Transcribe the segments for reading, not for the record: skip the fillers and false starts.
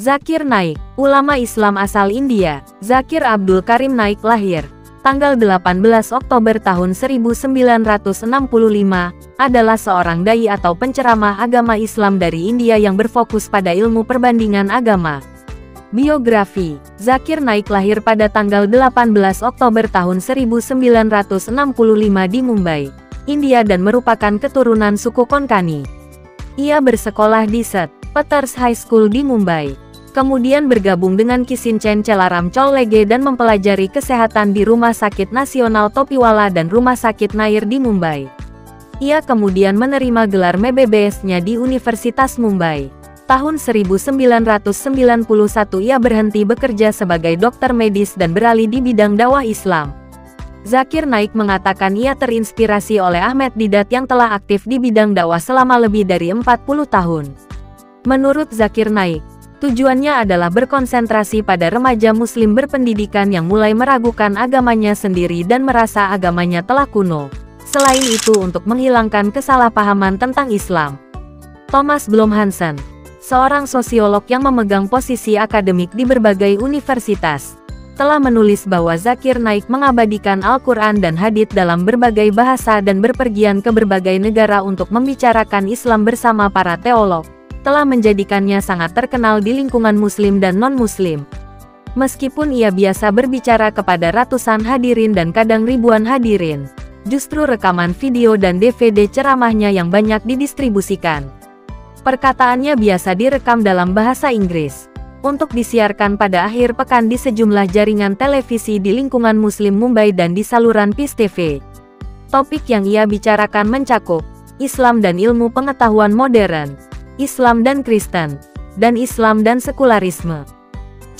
Zakir Naik, ulama Islam asal India. Zakir Abdul Karim Naik lahir tanggal 18 Oktober tahun 1965, adalah seorang dai atau penceramah agama Islam dari India yang berfokus pada ilmu perbandingan agama. Biografi: Zakir Naik lahir pada tanggal 18 Oktober tahun 1965 di Mumbai, India dan merupakan keturunan suku Konkani. Ia bersekolah di St. Peter's High School di Mumbai. Kemudian bergabung dengan Kisinchen Chelaram College dan mempelajari kesehatan di Rumah Sakit Nasional Topiwala dan Rumah Sakit Nair di Mumbai. Ia kemudian menerima gelar MBBS-nya di Universitas Mumbai. Tahun 1991 ia berhenti bekerja sebagai dokter medis dan beralih di bidang dakwah Islam. Zakir Naik mengatakan ia terinspirasi oleh Ahmed Didat yang telah aktif di bidang dakwah selama lebih dari 40 tahun. Menurut Zakir Naik, tujuannya adalah berkonsentrasi pada remaja muslim berpendidikan yang mulai meragukan agamanya sendiri dan merasa agamanya telah kuno. Selain itu untuk menghilangkan kesalahpahaman tentang Islam. Thomas Blom Hansen, seorang sosiolog yang memegang posisi akademik di berbagai universitas, telah menulis bahwa Zakir Naik mengabadikan Al-Quran dan Hadits dalam berbagai bahasa dan berpergian ke berbagai negara untuk membicarakan Islam bersama para teolog, telah menjadikannya sangat terkenal di lingkungan muslim dan non-muslim. Meskipun ia biasa berbicara kepada ratusan hadirin dan kadang ribuan hadirin, justru rekaman video dan DVD ceramahnya yang banyak didistribusikan. Perkataannya biasa direkam dalam bahasa Inggris, untuk disiarkan pada akhir pekan di sejumlah jaringan televisi di lingkungan muslim Mumbai dan di saluran PIS TV. Topik yang ia bicarakan mencakup Islam dan ilmu pengetahuan modern, Islam dan Kristen, dan Islam dan sekularisme.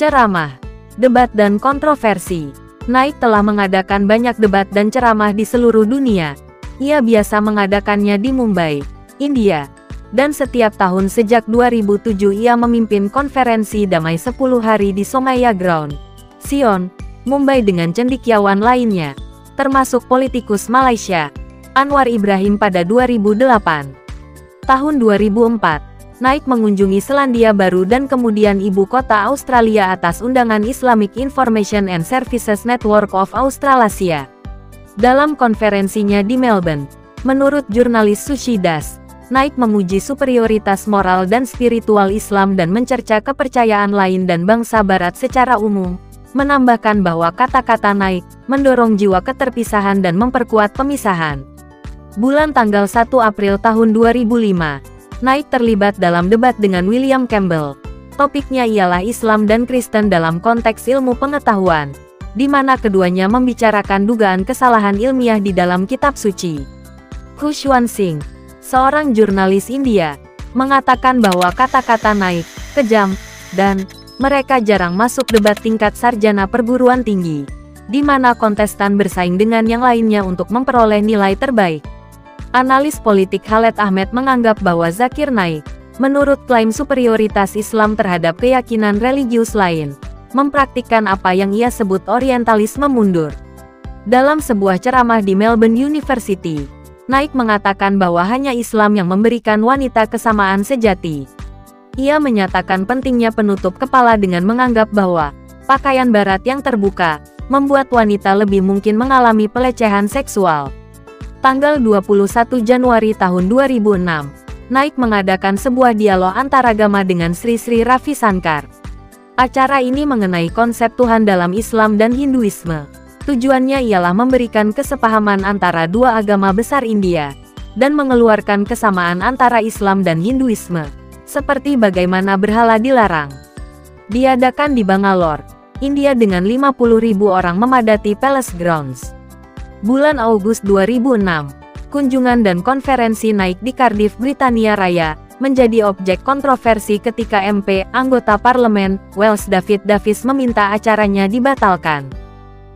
Ceramah, debat dan kontroversi. Naik telah mengadakan banyak debat dan ceramah di seluruh dunia. Ia biasa mengadakannya di Mumbai, India, dan setiap tahun sejak 2007 ia memimpin konferensi damai 10 hari di Somaiya Ground, Sion, Mumbai dengan cendekiawan lainnya, termasuk politikus Malaysia, Anwar Ibrahim pada 2008. Tahun 2004, Naik mengunjungi Selandia Baru dan kemudian ibu kota Australia atas undangan Islamic Information and Services Network of Australasia. Dalam konferensinya di Melbourne, menurut jurnalis Sushi Das, Naik memuji superioritas moral dan spiritual Islam dan mencerca kepercayaan lain dan bangsa Barat secara umum, menambahkan bahwa kata-kata Naik mendorong jiwa keterpisahan dan memperkuat pemisahan. Bulan tanggal 1 April tahun 2005, Naik terlibat dalam debat dengan William Campbell. Topiknya ialah Islam dan Kristen dalam konteks ilmu pengetahuan, di mana keduanya membicarakan dugaan kesalahan ilmiah di dalam kitab suci. Khushwan Singh, seorang jurnalis India, mengatakan bahwa kata-kata Naik kejam, dan mereka jarang masuk debat tingkat sarjana perguruan tinggi, di mana kontestan bersaing dengan yang lainnya untuk memperoleh nilai terbaik. Analis politik Khaled Ahmed menganggap bahwa Zakir Naik, menurut klaim superioritas Islam terhadap keyakinan religius lain, mempraktikkan apa yang ia sebut orientalisme mundur. Dalam sebuah ceramah di Melbourne University, Naik mengatakan bahwa hanya Islam yang memberikan wanita kesamaan sejati. Ia menyatakan pentingnya penutup kepala dengan menganggap bahwa pakaian barat yang terbuka membuat wanita lebih mungkin mengalami pelecehan seksual. Tanggal 21 Januari tahun 2006, Naik mengadakan sebuah dialog antaragama dengan Sri Sri Ravi Shankar. Acara ini mengenai konsep Tuhan dalam Islam dan Hinduisme. Tujuannya ialah memberikan kesepahaman antara dua agama besar India, dan mengeluarkan kesamaan antara Islam dan Hinduisme, seperti bagaimana berhala dilarang. Diadakan di Bangalore, India dengan 50.000 orang memadati Palace Grounds. Bulan Agustus 2006, kunjungan dan konferensi Naik di Cardiff, Britania Raya, menjadi objek kontroversi ketika MP, anggota parlemen, Wales David Davis meminta acaranya dibatalkan.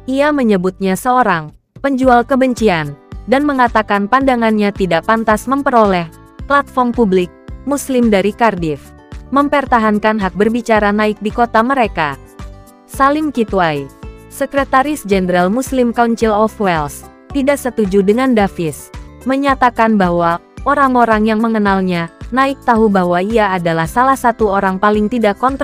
Ia menyebutnya seorang penjual kebencian, dan mengatakan pandangannya tidak pantas memperoleh platform publik Muslim dari Cardiff, mempertahankan hak berbicara Naik di kota mereka. Salim Kitwai, Sekretaris Jenderal Muslim Council of Wales, tidak setuju dengan Davis, menyatakan bahwa orang-orang yang mengenalnya, Naik tahu bahwa ia adalah salah satu orang paling tidak kontroversial